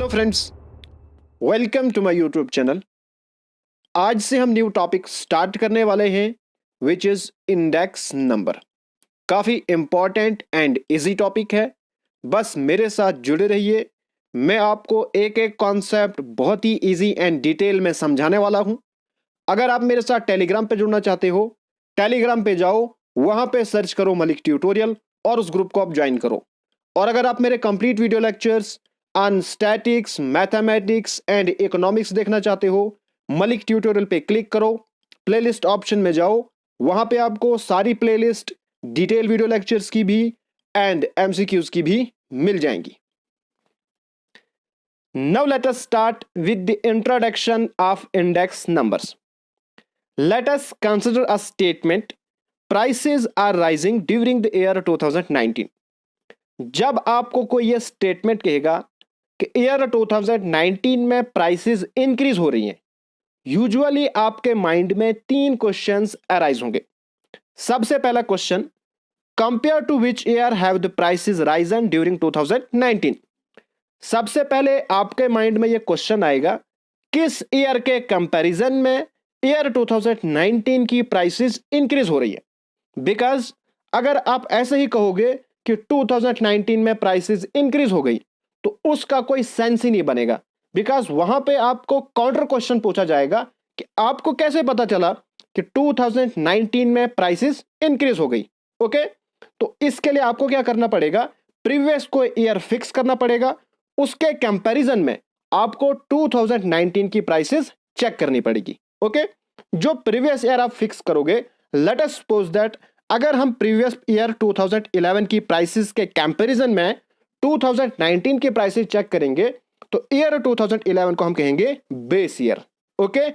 Friends, welcome to my YouTube channel. आज से हम न्यू टॉपिक स्टार्ट करने वाले हैं विच इज इंडेक्स नंबर। काफ़ी इंपॉर्टेंट एंड इजी टॉपिक है, बस मेरे साथ जुड़े रहिए। मैं आपको एक एक कॉन्सेप्ट बहुत ही इजी एंड डिटेल में समझाने वाला हूं। अगर आप मेरे साथ टेलीग्राम पे जुड़ना चाहते हो, टेलीग्राम पे जाओ, वहां पे सर्च करो मलिक ट्यूटोरियल और उस ग्रुप को आप ज्वाइन करो। और अगर आप मेरे complete video lectures on statics, mathematics and economics देखना चाहते हो, मलिक ट्यूटोरियल पे क्लिक करो, प्लेलिस्ट ऑप्शन में जाओ, वहां पे आपको सारी प्लेलिस्ट डिटेल वीडियो लेक्चर्स की भी एंड एमसीक्यूज की भी मिल जाएंगी। Now let us start with the introduction of index numbers. Let us consider a statement: prices are rising during the year 2019. जब आपको कोई ये स्टेटमेंट कहेगा कि ईयर 2019 में प्राइसेस इंक्रीज हो रही हैं, यूजुअली आपके माइंड में तीन क्वेश्चंस अराइज होंगे। सबसे पहला question, compare to which year have the prices risen during 2019। सबसे पहले आपके माइंड में यह क्वेश्चन आएगा, किस ईयर के कंपैरिजन में ईयर 2019 की प्राइसेस इंक्रीज हो रही है। बिकॉज अगर आप ऐसे ही कहोगे कि 2019 में प्राइसेस इंक्रीज हो गई, तो उसका कोई सेंस ही नहीं बनेगा। बिकॉज वहां पे आपको काउंटर क्वेश्चन पूछा जाएगा कि आपको कैसे पता चला कि 2019 में प्राइसेस इंक्रीज हो गई। ओके, तो इसके लिए आपको क्या करना पड़ेगा, प्रीवियस को ईयर फिक्स करना पड़ेगा, उसके कंपैरिजन में आपको 2019 की प्राइसेस चेक करनी पड़ेगी। ओके, जो प्रीवियस ईयर आप फिक्स करोगे, लेट अस सपोज दैट अगर हम प्रीवियस ईयर 2011 की प्राइसेस के कंपैरिजन में 2019 की प्राइसेस चेक करेंगे, तो ईयर 2011 को हम कहेंगे बेस ईयर। ओके,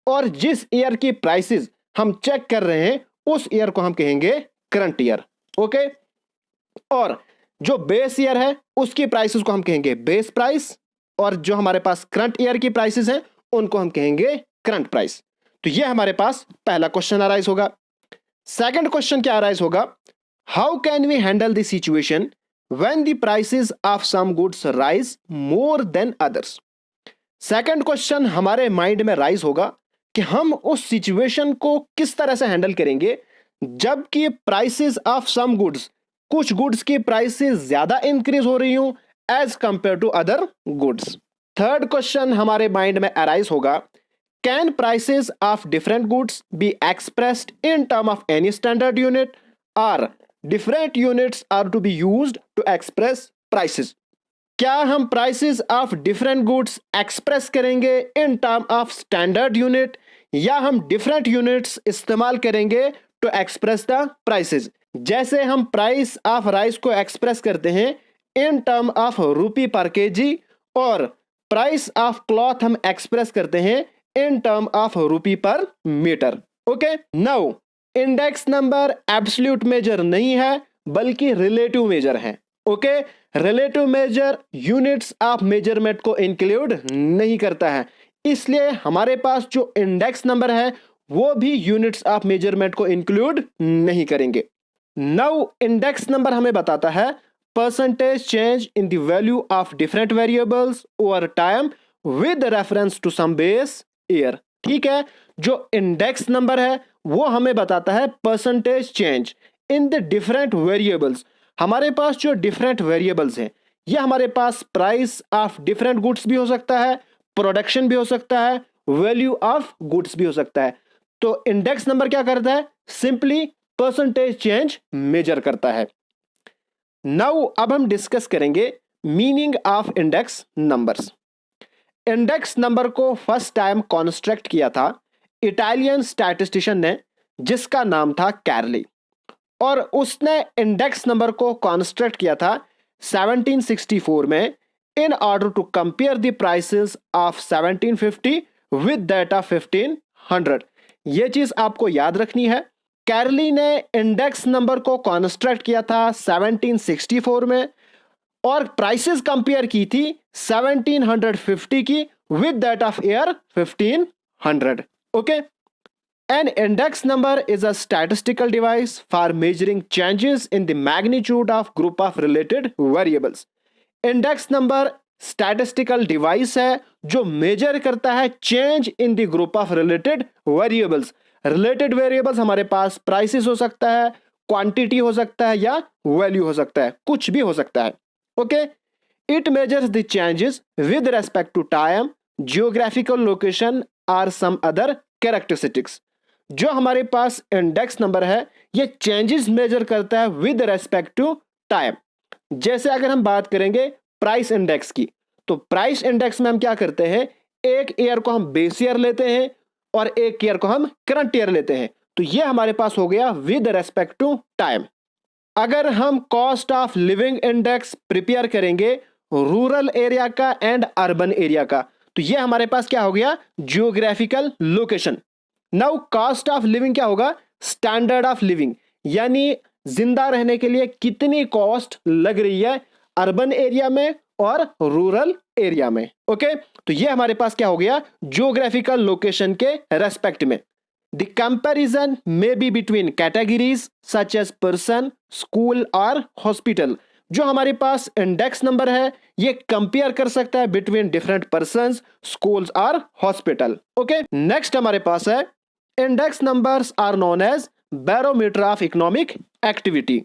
और जिस ईयर की प्राइसेस हम चेक कर रहे हैं, उस ईयर को हम कहेंगे करंट ईयर। ओके, और जो बेस ईयर है उसकी प्राइसेस को हम कहेंगे बेस प्राइस, और जो हमारे पास करंट ईयर की प्राइसेस हैं उनको हम कहेंगे करंट प्राइस। तो ये हमारे पास पहला क्वेश्चन अराइज होगा। सेकंड क्वेश्चन क्या अराइज होगा, how can we handle the situation when the prices of some goods rise more than others. Second question हमारे माइंड में राइज होगा कि हम उस सिचुएशन को किस तरह से हैंडल करेंगे जबकि प्राइसेस ऑफ सम गुड्स, कुछ गुड्स की प्राइसेस ज्यादा इंक्रीज हो रही हूं as compare to other goods. Third question हमारे माइंड में अराइज होगा, can prices of different goods be expressed in term of any standard unit और different units are to be used to express prices. क्या हम prices of different goods express करेंगे in term of standard unit, या हम different units इस्तेमाल करेंगे to express the prices. जैसे हम प्राइस ऑफ राइस को एक्सप्रेस करते हैं in term of rupee per kg, और प्राइस ऑफ क्लॉथ हम एक्सप्रेस करते हैं in term of rupee per metre. Okay, now index number absolute measure नहीं है बल्कि रिलेटिव मेजर है। Okay, relative measure units of measurement को इंक्लूड नहीं करता है, इसलिए हमारे पास जो इंडेक्स नंबर है वो भी यूनिट्स ऑफ मेजरमेंट को इंक्लूड नहीं करेंगे। नाउ इंडेक्स नंबर हमें बताता है percentage change in the value of different variables over time with reference to some base year. ठीक है, जो इंडेक्स नंबर है वो हमें बताता है percentage change in the different variables. हमारे पास जो डिफरेंट वेरिएबल्स हैं, ये हमारे पास प्राइस ऑफ डिफरेंट गुड्स भी हो सकता है, प्रोडक्शन भी हो सकता है, वैल्यू ऑफ गुड्स भी हो सकता है। तो इंडेक्स नंबर क्या करता है, सिंपली परसेंटेज चेंज मेजर करता है। नाउ अब हम डिस्कस करेंगे meaning of index numbers. Index number को फर्स्ट टाइम कॉन्स्ट्रक्ट किया था इटालियन स्टैटिस्टिशियन ने, जिसका नाम था कैरली, और उसने इंडेक्स नंबर को कॉन्स्ट्रक्ट किया था 1764 में in order to compare the prices of 1750 with that of 1500। यह चीज आपको याद रखनी है, कैरली ने इंडेक्स नंबर को कॉन्स्ट्रक्ट किया था 1764 में और प्राइसेस कंपेयर की थी 1750 की with that of year 1500। Okay, an index number is a statistical device for measuring changes in the magnitude of group of related variables. Index number statistical device है जो मेजर करता है change in the group of related variables. Related variables हमारे पास prices हो सकता है, quantity हो सकता है या वैल्यू हो सकता है, कुछ भी हो सकता है। Okay, it measures the changes with respect to time, geographical location और सम अदर कैरेक्टरिस्टिक्स। जो हमारे पास इंडेक्स नंबर है ये चेंजेस मेजर करता है विद रेस्पेक्ट टू टाइम। जैसे अगर हम बात करेंगे प्राइस इंडेक्स की, तो प्राइस इंडेक्स में हम क्या करते हैं, एक ईयर को हम बेस ईयर लेते हैं और एक ईयर को हम करंट ईयर लेते हैं। तो ये हमारे पास हो गया विद रेस्पेक्ट टू टाइम। अगर हम cost of living index prepare करेंगे रूरल एरिया का एंड अर्बन एरिया का, तो ये हमारे पास क्या हो गया, geographical location. Now cost of living क्या होगा, स्टैंडर्ड ऑफ लिविंग, यानी जिंदा रहने के लिए कितनी कॉस्ट लग रही है अर्बन एरिया में और रूरल एरिया में। ओके, तो ये हमारे पास क्या हो गया, जियोग्राफिकल लोकेशन के रेस्पेक्ट में। The comparison may be between categories such as person, school और हॉस्पिटल। जो हमारे पास इंडेक्स नंबर है ये कंपेयर कर सकता है बिटवीन डिफरेंट पर्संस, स्कूल्स और हॉस्पिटल। ओके, नेक्स्ट हमारे पास है index numbers are known as barometer of economic activity.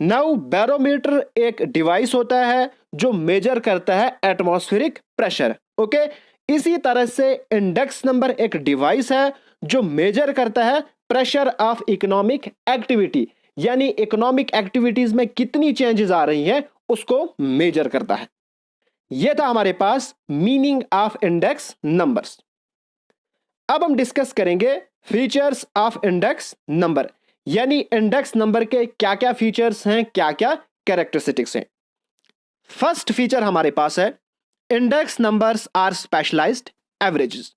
Now barometer एक डिवाइस होता है जो मेजर करता है एटमॉस्फेरिक प्रेशर। ओके, इसी तरह से इंडेक्स नंबर एक डिवाइस है जो मेजर करता है प्रेशर ऑफ इकोनॉमिक एक्टिविटी, यानी इकोनॉमिक एक्टिविटीज में कितनी चेंजेस आ रही हैं उसको मेजर करता है। यह था हमारे पास मीनिंग ऑफ इंडेक्स नंबर्स। अब हम डिस्कस करेंगे फीचर्स ऑफ इंडेक्स नंबर, यानी इंडेक्स नंबर के क्या क्या फीचर्स हैं, क्या क्या कैरेक्टरिस्टिक्स हैं। फर्स्ट फीचर हमारे पास है index numbers are specialized averages.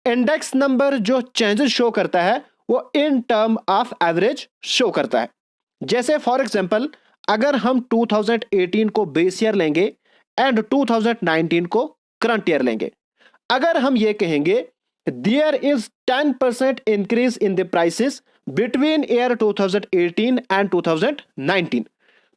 Index number जो चेंजेस शो करता है वो in term of average show करता है। जैसे फॉर एग्जांपल अगर हम 2018 को बेस ईयर लेंगे एंड 2019 को करंट ईयर लेंगे, अगर हम ये कहेंगे there is 10% increase in the prices between year 2018 and 2019,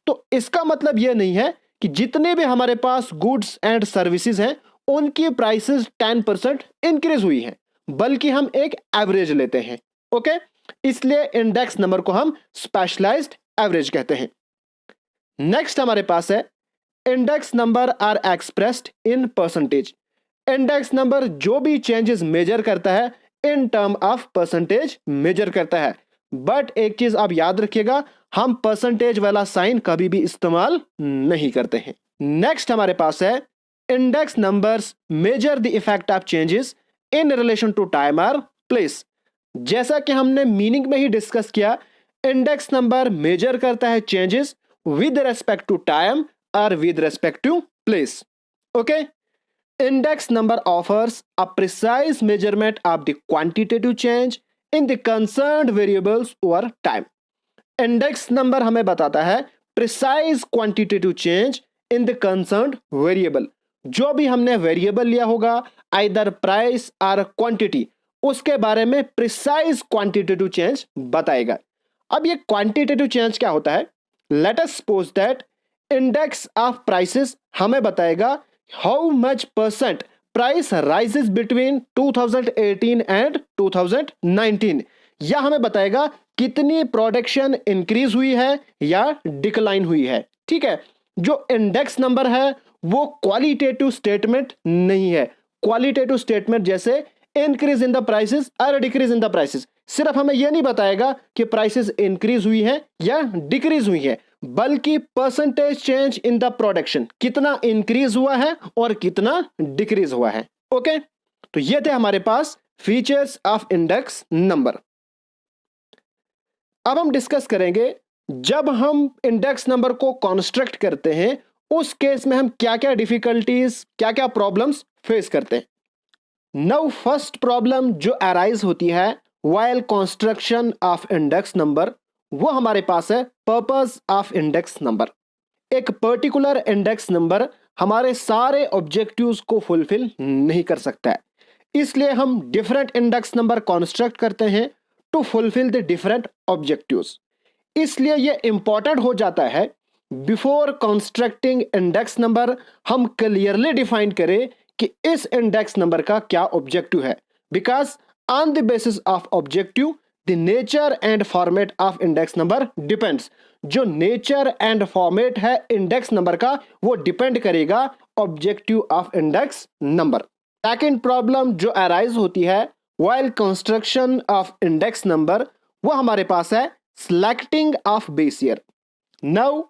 तो इसका मतलब यह नहीं है कि जितने भी हमारे पास गुड्स एंड सर्विसेज हैं उनकी प्राइसेस 10% इंक्रीज हुई हैं, बल्कि हम एक एवरेज लेते हैं। ओके, इसलिए इंडेक्स नंबर को हम स्पेशलाइज्ड एवरेज कहते हैं। नेक्स्ट हमारे पास है index number are expressed in percentage. Index number जो भी चेंजेस मेजर करता है in term of percentage measure करता है, बट एक चीज आप याद रखिएगा, हम परसेंटेज वाला साइन कभी भी इस्तेमाल नहीं करते हैं। नेक्स्ट हमारे पास है index numbers measure the effect of changes in relation to time और प्लेस। जैसा कि हमने मीनिंग में ही डिस्कस किया, इंडेक्स नंबर मेजर करता है changes with respect to time और with respect to place. Okay, index number offers a precise measurement of the quantitative change in the concerned variables over time. Index number हमें बताता है precise quantitative change in the concerned variable. जो भी हमने variable लिया होगा either price और quantity, उसके बारे में प्रिसाइज क्वांटिटेटिव चेंज बताएगा। अब ये क्वांटिटेटिव चेंज क्या होता है, late us suppose that index of prices हमें बताएगा how much percent price rises between 2018 and 2019, या हमें बताएगा कितनी प्रोडक्शन इंक्रीज हुई है या डिक्लाइन हुई है। ठीक है, जो इंडेक्स नंबर है वो क्वालिटेटिव स्टेटमेंट नहीं है। क्वालिटेटिव स्टेटमेंट जैसे इंक्रीज इन द प्राइसेस और डिक्रीज इन द प्राइसेस सिर्फ हमें यह नहीं बताएगा कि प्राइसेस इंक्रीज हुई है या डिक्रीज हुई है, बल्कि percentage change in the production, कितना इंक्रीज हुआ है और कितना डिक्रीज हुआ है। ओके, तो ये थे हमारे पास फीचर्स ऑफ इंडेक्स नंबर। अब हम डिस्कस करेंगे जब हम इंडेक्स नंबर को कॉन्स्ट्रक्ट करते हैं उस केस में हम क्या क्या डिफिकल्टीज, क्या क्या प्रॉब्लम्स फेस करते हैं। नाउ फर्स्ट प्रॉब्लम जो अराइज होती है while construction of index number, वो हमारे पास है पर्पस ऑफ इंडेक्स नंबर। एक पर्टिकुलर इंडेक्स नंबर हमारे सारे ऑब्जेक्टिव्स को फुलफिल नहीं कर सकता है, इसलिए हम डिफरेंट इंडेक्स नंबर कॉन्स्ट्रक्ट करते हैं to fulfil the different objectives. इसलिए यह इंपॉर्टेंट हो जाता है बिफोर कंस्ट्रक्टिंग इंडेक्स नंबर हम क्लियरली डिफाइन करें कि इस इंडेक्स नंबर का क्या ऑब्जेक्टिव है, because on the basis of objective the nature and format of index number depends. जो नेचर एंड फॉर्मेट है इंडेक्स नंबर का वो डिपेंड करेगा objective of index number. Second problem जो अराइज होती है while construction of index number, वो हमारे पास है selecting of base year. Now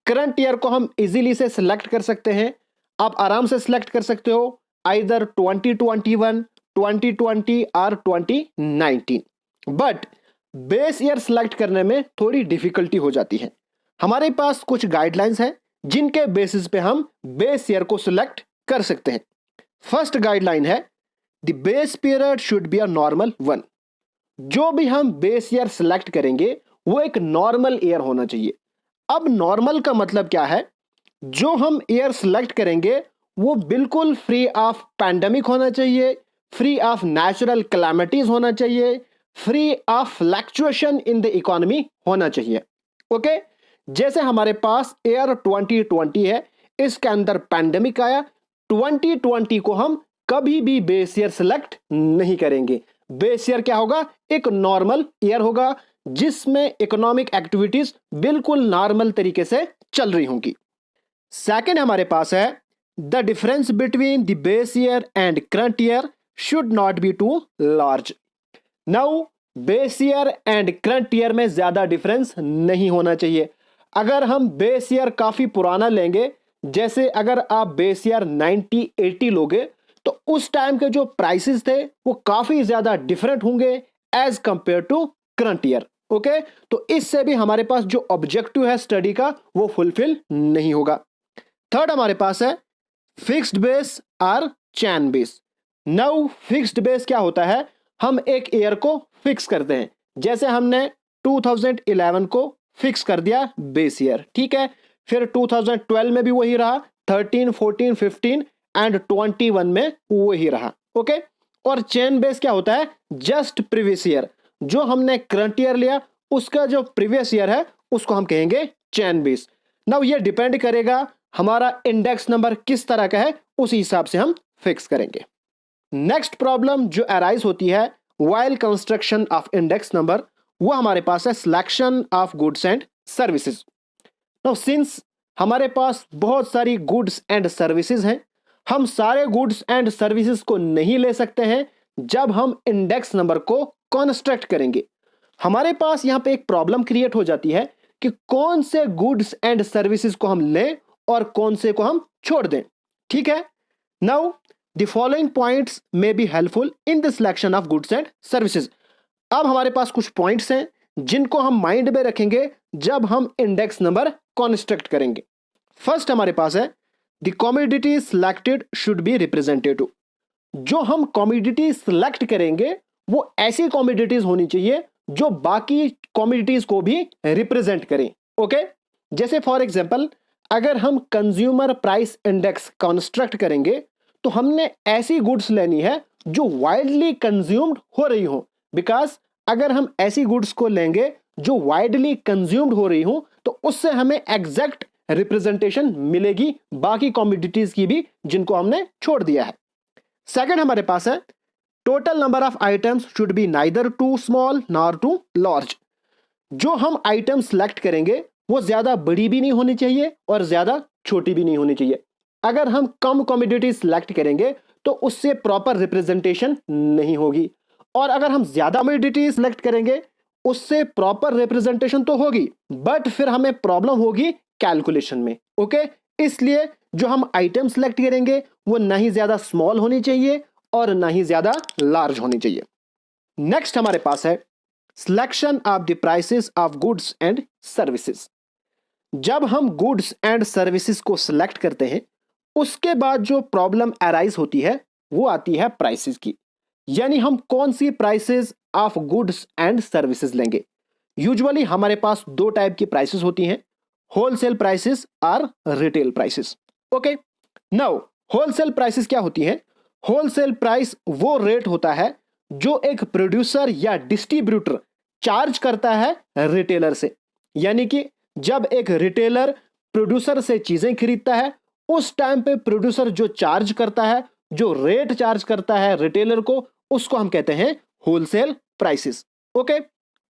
current year को हम इजीली से सिलेक्ट कर सकते हैं, आप आराम से सिलेक्ट कर सकते हो आइदर 2021, 2020 और 2019, बट बेस ईयर सिलेक्ट करने में थोड़ी डिफिकल्टी हो जाती है। हमारे पास कुछ गाइडलाइंस हैं जिनके बेसिस पे हम बेस ईयर को सिलेक्ट कर सकते हैं। फर्स्ट गाइडलाइन है the base period should be a normal one. जो भी हम बेस ईयर सिलेक्ट करेंगे वो एक नॉर्मल ईयर होना चाहिए। अब नॉर्मल का मतलब क्या है, जो हम ईयर सिलेक्ट करेंगे वो बिल्कुल फ्री ऑफ पैंडेमिक होना चाहिए, फ्री ऑफ नेचुरल कैलामिटीज होना चाहिए, free of fluctuation in the economy होना चाहिए। ओके, जैसे हमारे पास ईयर 2020 है, इसके अंदर पैंडेमिक आया, 2020 को हम कभी भी बेस ईयर सिलेक्ट नहीं करेंगे। बेस ईयर क्या होगा, एक नॉर्मल ईयर होगा जिसमें इकोनॉमिक एक्टिविटीज बिल्कुल नॉर्मल तरीके से चल रही होंगी। सेकेंड हमारे पास है the difference between the base year and current year should not be too large. Now base year and current year में ज्यादा डिफरेंस नहीं होना चाहिए। अगर हम बेस ईयर काफी पुराना लेंगे, जैसे अगर आप बेस ईयर 90-80 लोगे, तो उस टाइम के जो प्राइसेस थे वो काफी ज्यादा डिफरेंट होंगे as compare to current year. Okay, तो इससे भी हमारे पास जो ऑब्जेक्टिव है स्टडी का वो फुलफिल नहीं होगा। थर्ड हमारे पास है फिक्स्ड बेस और चैन बेस। नाउ फिक्स्ड बेस क्या होता है, हम एक ईयर को फिक्स करते हैं, जैसे हमने 2011 को फिक्स कर दिया बेस ईयर, ठीक है, फिर 2012 में भी वही रहा, 13, 14, 15 एंड 21 में वही रहा। ओके, और चेन बेस क्या होता है, जस्ट प्रीवियस ईयर, जो हमने करंट ईयर लिया उसका जो प्रीवियस ईयर है उसको हम कहेंगे चेन बेस। नाउ ये डिपेंड करेगा हमारा इंडेक्स नंबर किस तरह का है, उसी हिसाब से हम फिक्स करेंगे। नेक्स्ट प्रॉब्लम जो अराइज होती है while construction of index number, वो हमारे पास है selection of goods and services. Now since हमारे पास बहुत सारी गुड्स एंड सर्विसेज हैं, हम सारे गुड्स एंड सर्विसेज को नहीं ले सकते हैं जब हम इंडेक्स नंबर को कॉन्स्ट्रक्ट करेंगे। हमारे पास यहां पे एक प्रॉब्लम क्रिएट हो जाती है कि कौन से गुड्स एंड सर्विसेज को हम लें और कौन से को हम छोड़ दें। ठीक है, now the following points may be helpful in the selection of goods and services. अब हमारे पास कुछ पॉइंट्स हैं जिनको हम माइंड में रखेंगे जब हम इंडेक्स नंबर कॉन्स्ट्रक्ट करेंगे। फर्स्ट हमारे पास है the commodity selected should be representative. जो हम कमोडिटी सिलेक्ट करेंगे वो ऐसी कमोडिटीज होनी चाहिए जो बाकी कमोडिटीज को भी रिप्रेजेंट करें। ओके, जैसे फॉर एग्जांपल अगर हम कंज्यूमर प्राइस इंडेक्स कॉन्स्ट्रक्ट करेंगे तो हमने ऐसी गुड्स लेनी है जो वाइडली कंज्यूम्ड हो रही हो, बिकॉज अगर हम ऐसी गुड्स को लेंगे जो वाइडली कंज्यूम्ड हो रही हो तो उससे हमें एग्जैक्ट रिप्रेजेंटेशन मिलेगी बाकी कमोडिटीज की भी जिनको हमने छोड़ दिया है। सेकंड हमारे पास है total number of items should be neither too small nor too large. जो हम आइटम सेलेक्ट करेंगे वो ज्यादा बड़ी भी नहीं होनी चाहिए और ज्यादा छोटी भी नहीं होनी चाहिए। अगर हम कम कमोडिटी सेलेक्ट करेंगे तो उससे प्रॉपर रिप्रेजेंटेशन नहीं होगी, और अगर हम ज्यादा कमोडिटी सेलेक्ट करेंगे उससे प्रॉपर रिप्रेजेंटेशन तो होगी बट फिर हमें प्रॉब्लम होगी कैलकुलेशन में। ओके, इसलिए जो हम आइटम सेलेक्ट करेंगे वो ना ही ज्यादा स्मॉल होनी चाहिए और ना ही ज्यादा लार्ज होनी चाहिए। नेक्स्ट हमारे पास है selection of the prices of goods and services. जब हम गुड्स एंड सर्विसेज को सिलेक्ट करते हैं उसके बाद जो प्रॉब्लम अराइज होती है वो आती है प्राइसेस की, यानी हम कौन सी prices of goods and services लेंगे। यूजुअली हमारे पास दो टाइप की प्राइसेस होती हैं, होलसेल प्राइसेस और retail prices. Okay, now wholesale prices क्या होती हैं? होलसेल प्राइस वो रेट होता है जो एक प्रोड्यूसर या डिस्ट्रीब्यूटर चार्ज करता है रिटेलर से, यानी कि जब एक रिटेलर प्रोड्यूसर से चीजें खरीदता है, उस टाइम पे प्रोड्यूसर जो चार्ज करता है, जो रेट चार्ज करता है रिटेलर को, उसको हम कहते हैं होलसेल प्राइसेस। ओके,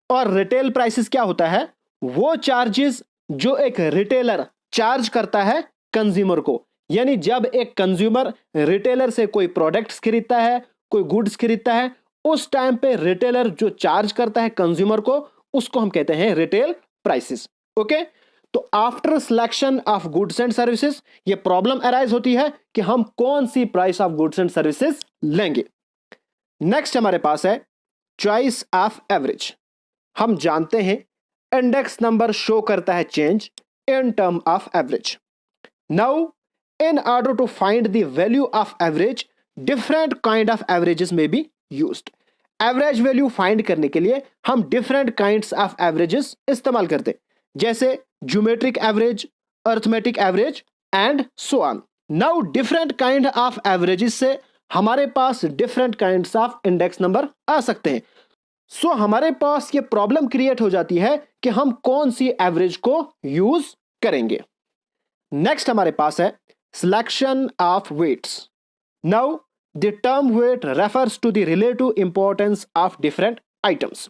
और रिटेल प्राइसेस क्या होता है? वो चार्जेस जो एक रिटेलर चार्ज करता है कंज्यूमर को। यानी जब एक कंज्यूमर रिटेलर से कोई प्रोडक्ट्स खरीदता है, कोई गुड्स खरीदता है, उस टाइम पे रिटेलर जो चार्ज करता है कंज्यूमर को, उसको हम कहते हैं रिटेल प्राइसेस। ओके, तो after selection of goods and services ये प्रॉब्लम अराइज होती है कि हम कौन सी price of goods and services लेंगे। नेक्स्ट हमारे पास है चॉइस ऑफ एवरेज। हम जानते हैं इंडेक्स नंबर शो करता है change in term of average. Now in order to find the value of average, different kind of averages में be used. Average value find करने के लिए हम डिफरेंट काइंड्स ऑफ एवरेजेस इस्तेमाल करते हैं, जैसे geometric average, arithmetic average and so on. Now different kind of averages से हमारे पास different kinds of index number आ सकते हैं। सो हमारे पास ये प्रॉब्लम क्रिएट हो जाती है कि हम कौन सी एवरेज को यूज करेंगे। नेक्स्ट हमारे पास है selection of weights. Now the term weight refers to the relative importance of different items.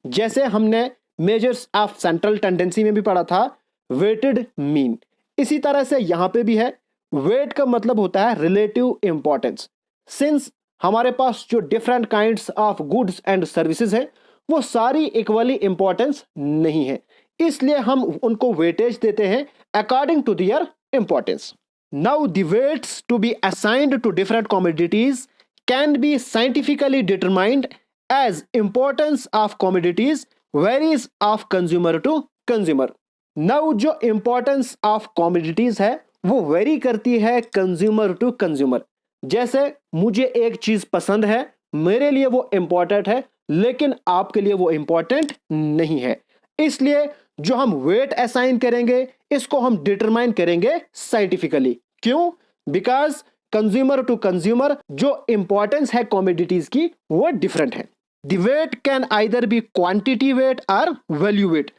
जैसे हमने मेजर्स ऑफ सेंट्रल टेंडेंसी में भी पढ़ा था वेटेड मीन, इसी तरह से यहां पे भी है। वेट का मतलब होता है रिलेटिव इंपॉर्टेंस। सिंस हमारे पास जो different kinds of goods and services है वो सारी इक्वली इंपॉर्टेंस नहीं है, इसलिए हम उनको वेटेज देते हैं according to their importance. Now the weights to be assigned to different commodities can be scientifically determined as importance of commodities varies of consumer to consumer. Now जो इंपॉर्टेंस ऑफ कमोडिटीज है वो very करती है consumer to consumer. जैसे मुझे एक चीज पसंद है, मेरे लिए वो इंपॉर्टेंट है, लेकिन आपके लिए वो इंपॉर्टेंट नहीं है, इसलिए जो हम वेट असाइन करेंगे इसको हम डिटरमाइन करेंगे साइंटिफिकली। क्यों? बिकॉज कंज्यूमर टू कंज्यूमर जो इंपॉर्टेंस है कमोडिटीज की वो डिफरेंट है। The weight can either be quantity weight और वैल्यू वेट।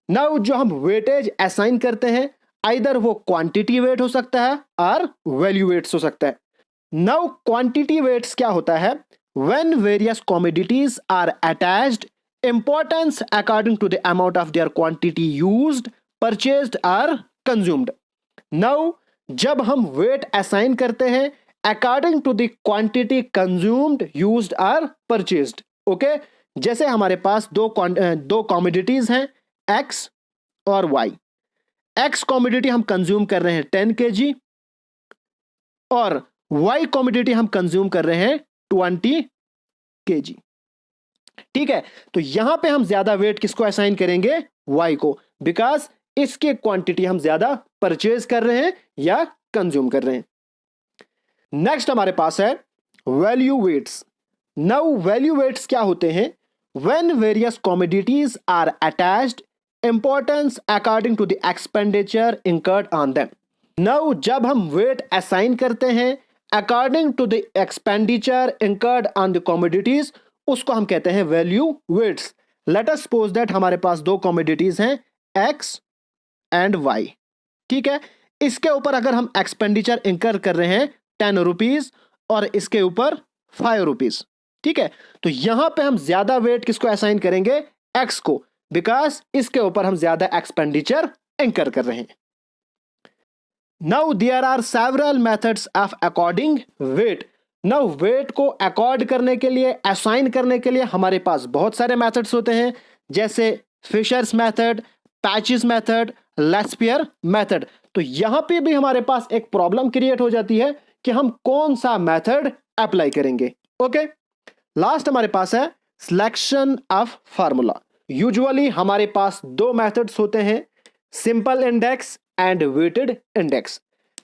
नाउ जो हम वेटेज असाइन करते हैं आइदर वो क्वांटिटी वेट हो सकता है और वैल्यू वेट्स हो सकता है। नाउ क्वांटिटी वेट्स क्या होता है? When various commodities are attached importance according to the amount of their quantity used, purchased और कंज्यूम्ड। नाउ जब हम वेट असाइन करते हैं according to the quantity consumed, used और परचेज्ड। ओके, जैसे हमारे पास दो कमोडिटीज हैं एक्स और वाई। एक्स कमोडिटी हम कंज्यूम कर रहे हैं 10 kg और वाई कमोडिटी हम कंज्यूम कर रहे हैं 20 kg। ठीक है, तो यहां पे हम ज्यादा वेट किसको असाइन करेंगे? वाई को, बिकॉज इसके क्वांटिटी हम ज्यादा परचेज कर रहे हैं या कंज्यूम कर रहे हैं। नेक्स्ट हमारे पास है value weights. Now value weights क्या होते हैं? When various commodities are attached importance according to the expenditure incurred on them. Now जब हम वेट असाइन करते हैं according to the expenditure incurred on the commodities, उसको हम कहते हैं value weights. Let us suppose that हमारे पास दो कमोडिटीज हैं एक्स एंड वाई। ठीक है, इसके ऊपर अगर हम एक्सपेंडिचर इंकर कर रहे हैं 10 रुपीज और इसके ऊपर 5 रुपीज। ठीक है, तो यहां पे हम ज्यादा वेट किसको असाइन करेंगे? एक्स को, बिकॉज इसके ऊपर हम ज्यादा एक्सपेंडिचर इंकर कर रहे हैं। Now there are several methods of according weight. Now weight को अकॉर्ड करने के लिए, असाइन करने के लिए हमारे पास बहुत सारे मेथड्स होते हैं, जैसे Fisher's method, Paasche's method, Laspeyres method. तो यहां पे भी हमारे पास एक प्रॉब्लम क्रिएट हो जाती है कि हम कौन सा मेथड अप्लाई करेंगे। ओके, लास्ट हमारे पास है सिलेक्शन ऑफ फार्मूला। यूजुअली हमारे पास दो मेथड्स होते हैं, simple index and weighted index.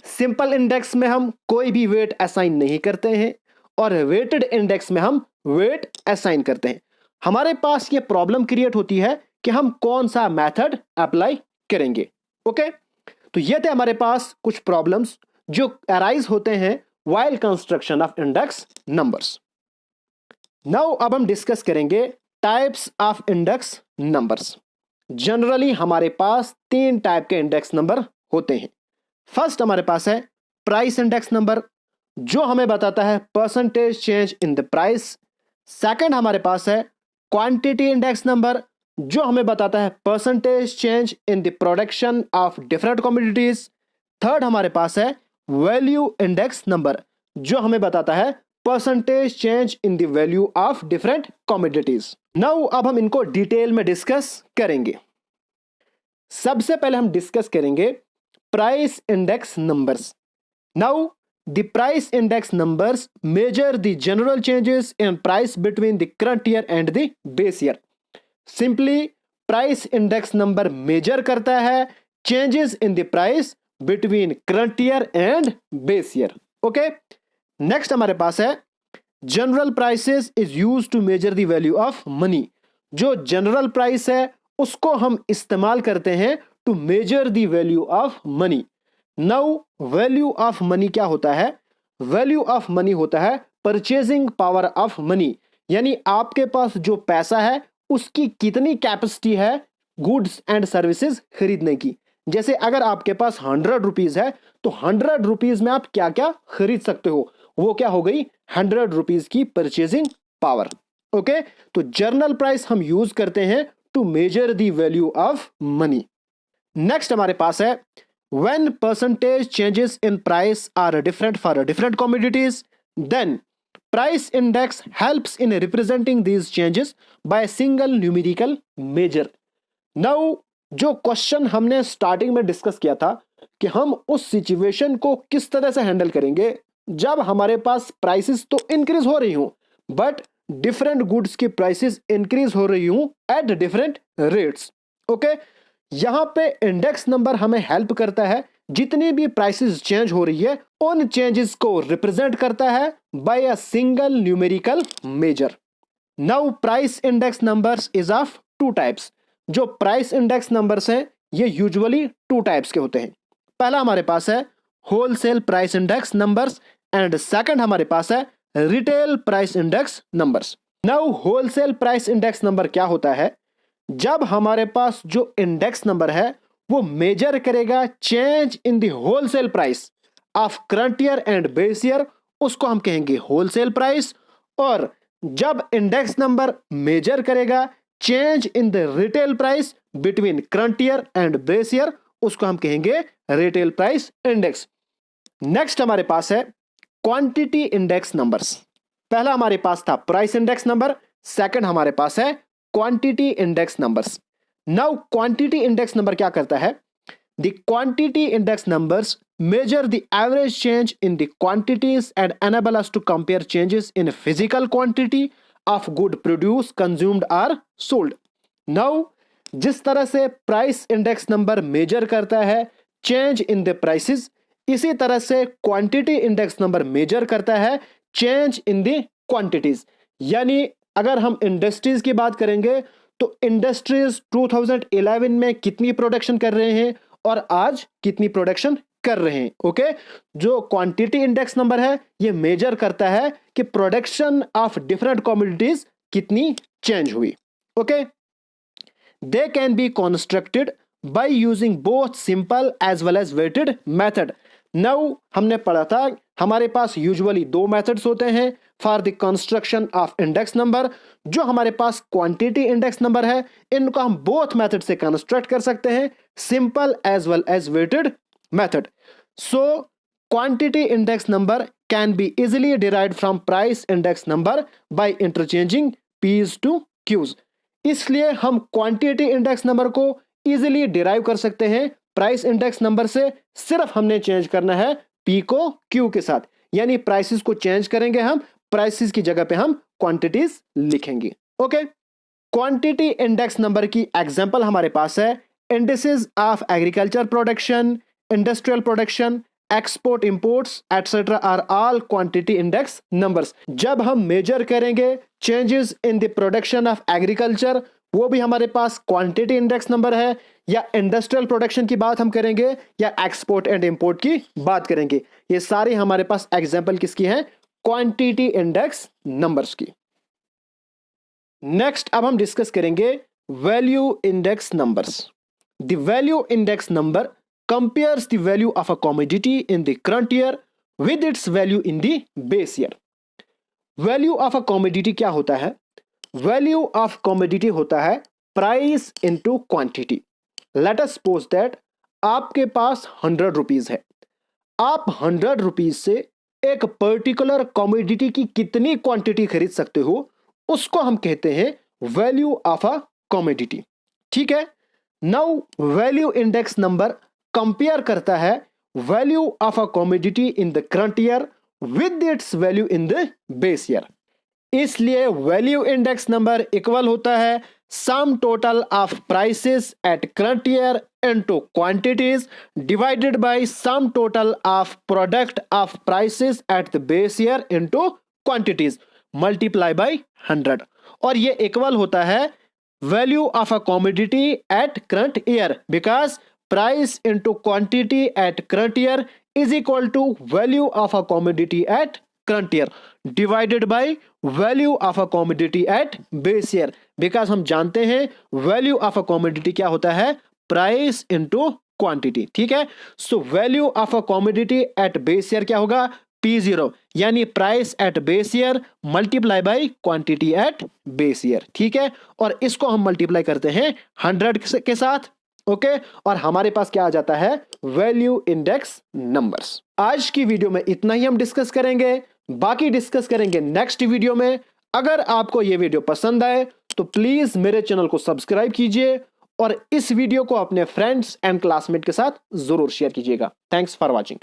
Simple index में हम कोई भी वेट असाइन नहीं करते हैं और वेटेड इंडेक्स में हम वेट असाइन करते हैं। हमारे पास ये प्रॉब्लम क्रिएट होती है कि हम कौन सा मेथड अप्लाई करेंगे। ओके, तो ये थे हमारे पास कुछ प्रॉब्लम्स जो अराइज होते हैं while construction of index numbers. Now अब हम डिस्कस करेंगे types of index numbers. Generally हमारे पास 3 टाइप के इंडेक्स नंबर होते हैं। फर्स्ट हमारे पास है प्राइस इंडेक्स नंबर, जो हमें बताता है percentage change in the price. Second हमारे पास है क्वांटिटी इंडेक्स नंबर, जो हमें बताता है percentage change in the production of different commodities. Third हमारे पास है वैल्यू इंडेक्स नंबर, जो हमें बताता है percentage change in the value of different commodities. Now अब हम इनको डिटेल में डिस्कस करेंगे। सबसे पहले हम डिस्कस करेंगे price index numbers. Now the price index numbers measure the general changes in price between the current year and the base year. Simply price index number measure करता है changes in the price between current year and base year. Okay? Next हमारे पास है general prices is used to measure the value of money. जो general price है उसको हम इस्तेमाल करते हैं to measure the value of money. Now value of money क्या होता है? वैल्यू ऑफ मनी होता है परचेजिंग पावर ऑफ मनी, यानी आपके पास जो पैसा है उसकी कितनी कैपेसिटी है गुड्स एंड सर्विसेज खरीदने की। जैसे अगर आपके पास 100 रुपीज है तो 100 रुपीज में आप क्या क्या खरीद सकते हो, वो क्या हो गई 100 रुपीज की परचेजिंग पावर। ओके, तो जर्नल प्राइस हम यूज करते हैं to measure the value of money. Next हमारे पास है when percentage changes in price are different for different commodities, then price index helps in representing these changes by a single numerical measure. Now जो question हमने starting में discuss किया था कि हम उस सिचुएशन को किस तरह से हैंडल करेंगे जब हमारे पास प्राइसेस तो इंक्रीज हो रही हूं बट डिफरेंट गुड्स की प्राइसेस इंक्रीज हो रही हूं एट डिफरेंट रेट्स। ओके, यहां पे इंडेक्स नंबर हमें हेल्प करता है, जितनी भी प्राइसेस चेंज हो रही है उन चेंजेस को रिप्रेजेंट करता है by a single numerical measure. Now price index numbers is of two types. जो प्राइस इंडेक्स नंबर्स हैं ये यूजुअली टू टाइप्स के होते हैं। पहला हमारे पास है wholesale price index numbers and second हमारे पास है retail price index numbers. Now wholesale price index number क्या होता है? जब हमारे पास जो इंडेक्स नंबर है वो मेजर करेगा change in the wholesale price of current year and base year, उसको हम कहेंगे होलसेल प्राइस। और जब इंडेक्स नंबर मेजर करेगा change in the retail price between current year and base year, उसको हम कहेंगे रिटेल प्राइस इंडेक्स। नेक्स्ट हमारे पास है क्वांटिटी इंडेक्स नंबर्स। पहला हमारे पास था प्राइस इंडेक्स नंबर, सेकंड हमारे पास है quantity index numbers. Now quantity index number क्या करता है? The quantity index numbers measure the average change in the quantities and enable us to compare changes in physical quantity of good produced, consumed or sold. Now जिस तरह से price index number measure करता है change in the prices, इसी तरह से quantity index number measure करता है चेंज इन द क्वांटिटीज। यानी अगर हम इंडस्ट्रीज की बात करेंगे तो इंडस्ट्रीज 2011 में कितनी प्रोडक्शन कर रहे हैं और आज कितनी प्रोडक्शन कर रहे हैं। ओके, जो क्वांटिटी इंडेक्स नंबर है ये मेजर करता है कि प्रोडक्शन ऑफ डिफरेंट कमोडिटीज कितनी चेंज हुई। Okay, they can be constructed by using both simple as well as weighted method. Now हमने पढ़ा था हमारे पास यूजुअली दो मेथड्स होते हैं for the construction of index number. जो हमारे पास क्वांटिटी इंडेक्स नंबर है इनको हम बोथ मेथड से कंस्ट्रक्ट कर सकते हैं, simple as well as weighted method. So quantity index number can be easily derived from price index number by interchanging P's to Q's. इसलिए हम क्वांटिटी इंडेक्स नंबर को इजिली डिराइव कर सकते हैं प्राइस इंडेक्स नंबर से, सिर्फ हमने change करना है पी को क्यू के साथ, यानी प्राइसेस को चेंज करेंगे हम, प्राइसेस की जगह पे हम क्वांटिटीज लिखेंगे। ओके, क्वांटिटी इंडेक्स नंबर की एग्जांपल हमारे पास है indices of agriculture production, industrial production, export imports etcetera are all quantity index numbers. जब हम मेजर करेंगे changes in the production of agriculture, वो भी हमारे पास क्वांटिटी इंडेक्स नंबर है, या इंडस्ट्रियल प्रोडक्शन की बात हम करेंगे या एक्सपोर्ट एंड इंपोर्ट की बात करेंगे, ये सारी हमारे पास एग्जांपल किसकी हैं? क्वांटिटी इंडेक्स नंबर्स की। नेक्स्ट अब हम डिस्कस करेंगे value index numbers. The value index number compares the value of a commodity in the current year with its value in the base year. Value of a commodity क्या होता है? Value of commodity होता है price into quantity. Let us suppose that आपके पास 100 rupees है. आप 100 rupees से एक पर्टिकुलर कॉमोडिटी की कितनी क्वांटिटी खरीद सकते हो, उसको हम कहते हैं वैल्यू ऑफ अ कॉमोडिटी. ठीक है. Now value index number compare करता है value of a commodity in the current year with its value in the base year. इसलिए वैल्यू इंडेक्स नंबर इक्वल होता है sum total of prices eight current year into quantities divided by sum total of product of prices at the base year into quantities multiply by 100. और ये equal होता है value of a commodity at current year because price into quantity at current year is equal to value of a commodity at current year divided by value of a commodity at base year. Because हम जानते हैं value of a commodity क्या होता है? Price into quantity. ठीक है. So value of a commodity at base year क्या होगा? P0 यानी price at base year multiply by quantity at base year. ठीक है. और इसको हम मल्टीप्लाई करते हैं 100 के साथ. ओके. और हमारे पास क्या आ जाता है? Value index numbers. आज की वीडियो में इतना ही हम डिस्कस करेंगे, बाकी डिस्कस करेंगे नेक्स्ट वीडियो में. अगर आपको यह वीडियो पसंद आए तो प्लीज मेरे चैनल को सब्सक्राइब कीजिए और इस वीडियो को अपने फ्रेंड्स एंड क्लासमेट के साथ जरूर शेयर कीजिएगा. Thanks for watching.